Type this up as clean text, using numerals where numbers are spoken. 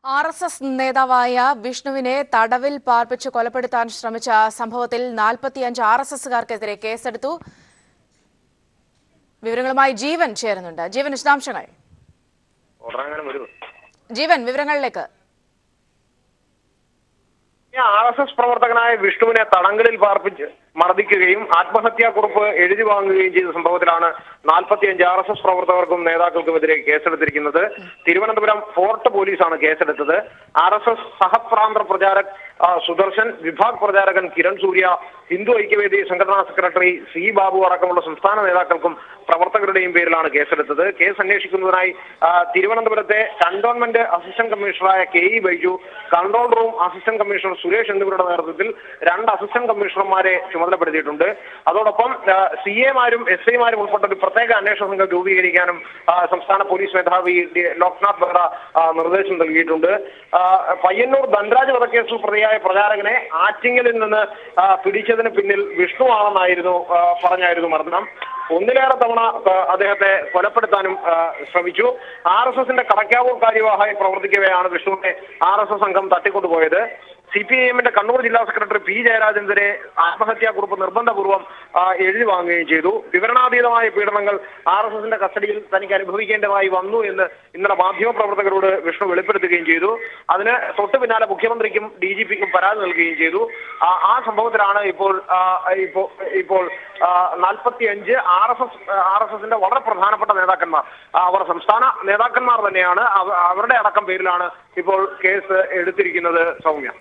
RSS നേതാവായ വിഷ്ണുവിനെ തടവിൽ പാർപ്പിച്ച് കൊലപ്പെടുത്താൻ ശ്രമിച്ച സംഭവത്തിൽ 45 ആർഎസ്എസുകാർക്കെതിരെ കേസെടുത്തു. വിവരങ്ങളുമായി ജീവൻ ചേരുന്നുണ്ട്. ജീവൻ, വിശദാംശങ്ങൾ. ജീവൻ, വിവരങ്ങളിലേക്ക്. ആർഎസ്എസ് പ്രവർത്തകനായ വിഷ്ണുവിനെ തടങ്കലിൽ പാർപ്പിച്ച് മർദ്ദിക്കുകയും ആത്മഹത്യാക്കുറിപ്പ് എഴുതി വാങ്ങുകയും ചെയ്ത സംഭവത്തിലാണ് 45 ആർഎസ്എസ് പ്രവർത്തകർക്കും നേതാക്കൾക്കുമെതിരെ കേസെടുത്തിരിക്കുന്നത്. തിരുവനന്തപുരം ഫോർട്ട് പോലീസാണ് കേസെടുത്തത്. ആർഎസ്എസ് സഹപ്രാന്ത പ്രചാരക് സുദർശൻ, വിഭാഗ് പ്രചാരകൻ കിരൺ സൂര്യ, ഹിന്ദു ഐക്യവേദി സംഘടനാ സെക്രട്ടറി സി ബാബു അടക്കമുള്ള സംസ്ഥാന നേതാക്കൾക്കും പ്രവർത്തകരുടെയും പേരിലാണ് കേസെടുത്തത്. കേസ് അന്വേഷിക്കുന്നതിനായി തിരുവനന്തപുരത്തെ കന്റോൺമെന്റ് അസിസ്റ്റന്റ് കമ്മീഷണറായ KE Baiju, control room assistant commissioner Suresh എന്നിവരുടെ നേതൃത്വത്തിൽ 2 അസിസ്റ്റന്റ് കമ്മീഷണർമാരെ ചുമതലപ്പെടുത്തിയിട്ടുണ്ട്. അതോടൊപ്പം CA-മാരും SI-മാരും ഉൾപ്പെട്ട ഒരു പ്രത്യേക അന്വേഷണ സംഘം രൂപീകരിക്കാനും സംസ്ഥാന പോലീസ് മേധാവി ലോക്നാഥ് ബെഹ്റ നിർദ്ദേശം നൽകിയിട്ടുണ്ട്. പയ്യന്നൂർ ധൻരാജ് വധക്കേസിൽ പ്രതിയായ പ്രചാരകനെ ആറ്റിങ്ങലിൽ നിന്ന് പിടിച്ചതിന് പിന്നിൽ വിഷ്ണു ആണെന്നായിരുന്നു പറഞ്ഞായിരുന്നു മർദ്ദനം. ഒന്നിലേറെ തവണ അദ്ദേഹത്തെ കൊലപ്പെടുത്താനും ശ്രമിച്ചു. RSSന്റെ കടക്കാവൂർ കാര്യവാഹമായി പ്രവർത്തിക്കവെയാണ് വിഷ്ണുവിനെ RSS സംഘം തട്ടിക്കൊണ്ടുപോയത്. CPIM-ന്റെ കണ്ണൂർ ജില്ലാ സെക്രട്ടറി P ജയരാജനെതിരെ ആത്മഹത്യാക്കുറിപ്പ് നിർബന്ധപൂർവ്വം എഴുതി വാങ്ങുകയും ചെയ്തു. വിവരണാതീതമായ പീഡനങ്ങൾ RSSന്റെ കസ്റ്റഡിയിൽ തനിക്ക് അനുഭവിക്കേണ്ടതായി വന്നു എന്ന് ഇന്നലെ മാധ്യമപ്രവർത്തകരോട് വിഷ്ണു വെളിപ്പെടുത്തുകയും ചെയ്തു. അതിന് തൊട്ടു പിന്നാലെ മുഖ്യമന്ത്രിക്കും DGP-ക്കും പരാതി നൽകുകയും ചെയ്തു. ആ സംഭവത്തിലാണ് ഇപ്പോൾ 45 RSSന്റെ വളരെ പ്രധാനപ്പെട്ട നേതാക്കന്മാർ, അവർ സംസ്ഥാന നേതാക്കന്മാർ തന്നെയാണ്, അവരുടെ അടക്കം പേരിലാണ് ഇപ്പോൾ കേസ് എടുത്തിരിക്കുന്നത്. സൗമ്യ.